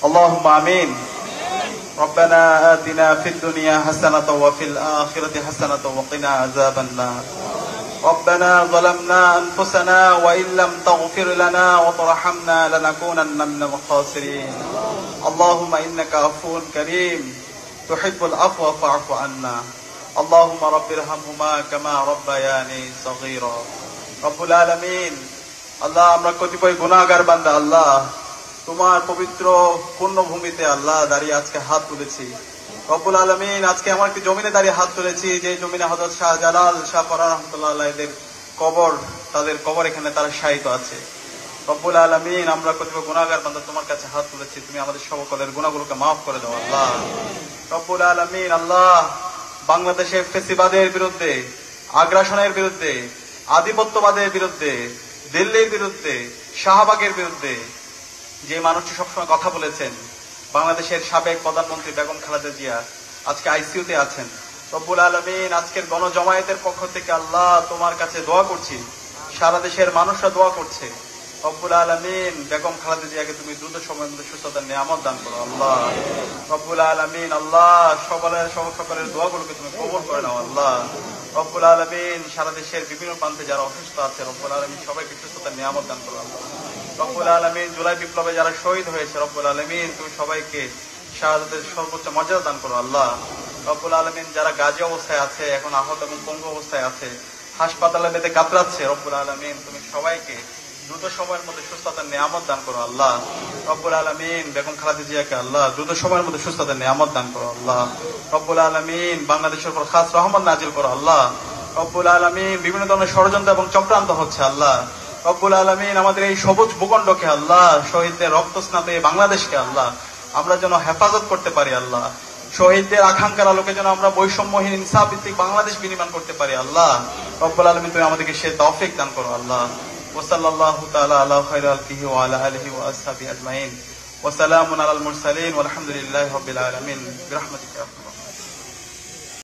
اللهم آمين. ربنا آتنا في الدنيا حسنة وفي الآخرة حسنة وقنا عذاب النار. ربنا ظلمنا أنفسنا وإن لم تغفر لنا وترحمنا لنكونن من الخاسرين. اللهم إنك عفو كريم تحب العفو فاعف عنا. اللهم رب ارحمهما كما ربياني صغيرا. রব্বুল আলামিন, আল্লাহ আমরা কতিপয় গুনাহগার বান্দা আল্লাহ তোমার পবিত্র পুণ্যভূমিতে আল্লাহ দাঁড়িয়ে আজকে হাত তুলেছি। রব্বুল আলামিন, আজকে আমার একটি জমিনে দাঁড়িয়ে হাত তুলেছি, যে জমিনে হযরত শাহজালাল শাহ পরান রাহমাতুল্লাহ আলাইহির কবর, তাদের কবর এখানে তারা শায়িত আছে। রব্বুল আলামিন, আমরা কতিপয় গুনাহগার বান্দা তোমার কাছে হাত তুলেছি, তুমি আমাদের সকলের গুনাহগুলোকে মাফ করে দাও আল্লাহ। রব্বুল আলামিন, আল্লাহ বাংলাদেশের ফেসিবাদের বিরুদ্ধে, আগ্রাসনের বিরুদ্ধে, আধিপত্যবাদের বিরুদ্ধে, দিল্লির বিরুদ্ধে, শাহবাগের বিরুদ্ধে যে মানুষটি সবসময় কথা বলেছেন, বাংলাদেশের সাবেক প্রধানমন্ত্রী বেগম খালেদা জিয়া আজকে আইসিইউতে আছেন। রব্বুল আলামিন, আজকের গণজমায়েতের পক্ষ থেকে আল্লাহ তোমার কাছে দোয়া করছি, সারা দেশের মানুষরা দোয়া করছে। রব্বুল আলামিন, বেগম খালেদা জিয়াকে তুমি দ্রুত সময়ের মধ্যে সুস্থতার নিয়ামত দান করো আল্লাহ। রব্বুল আলামিন, আল্লাহ সকলের দোয়াগুলোকে তুমি কবুল করে নাও আল্লাহ। রব্বুল আলামিন, সারা দেশের বিভিন্ন প্রান্তে যারা অসুস্থ আছে রব্বুল আলামিন সবাইকে সুস্থতার নিয়ামত দান করো আল্লাহ। রব্বুল আলামিন, জুলাই বিপ্লবে যারা শহীদ হয়েছে রব্বুল আলামিন তুমি সবাইকে শাহাদাতের সর্বোচ্চ মর্যাদা দান করো আল্লাহ। রব্বুল আলামিন, যারা গাজী অবস্থায় আছে, এখন আহত এবং পঙ্গু অবস্থায় আছে, হাসপাতালে বেঁধে কাতরাচ্ছে রব্বুল আলামিন তুমি সবাইকে দ্রুত সময়ের মধ্যে সুস্থতার নিয়ামত দান করো আল্লাহ। রব্বুল আলামিন, বেগম খালেদা জিয়াকে আল্লাহ দ্রুত সময়ের মধ্যে সুস্থতার নিয়ামত দান করো আল্লাহ। রব্বুল আলামিন, বাংলাদেশের উপর খাস রহমত নাজিল করো আল্লাহ। রব্বুল আলামিন, বিভিন্ন ধরনের ষড়যন্ত্র এবং চক্রান্ত হচ্ছে আল্লাহ। রব্বুল আলামিন, আমাদের এই সবুজ ভূখণ্ডকে আল্লাহ, শহীদদের রক্তস্নাত এই বাংলাদেশকে আল্লাহ আমরা যেন হেফাজত করতে পারি আল্লাহ। শহীদদের আকাঙ্ক্ষার আলোকে যেন আমরা বৈষম্যহীন ইনসাফ ভিত্তিক বাংলাদেশ বিনির্মাণ করতে পারি আল্লাহ। রব্বুল আলামিন, তুমি আমাদেরকে সে তৌফিক দান করো আল্লাহ। ওয়াসাল্লাল্লাহু তাআলা আলা খায়রি খালকিহি ওয়া আলা আলিহি ওয়া আসহাবিহি আজমাইন ওয়া সালামুন আলাল মুরসালিন ওয়া আলহামদুলিল্লাহি রাব্বিল আলামিন বিরহমাতিকা ইয়া আরহামার রাহিমিন।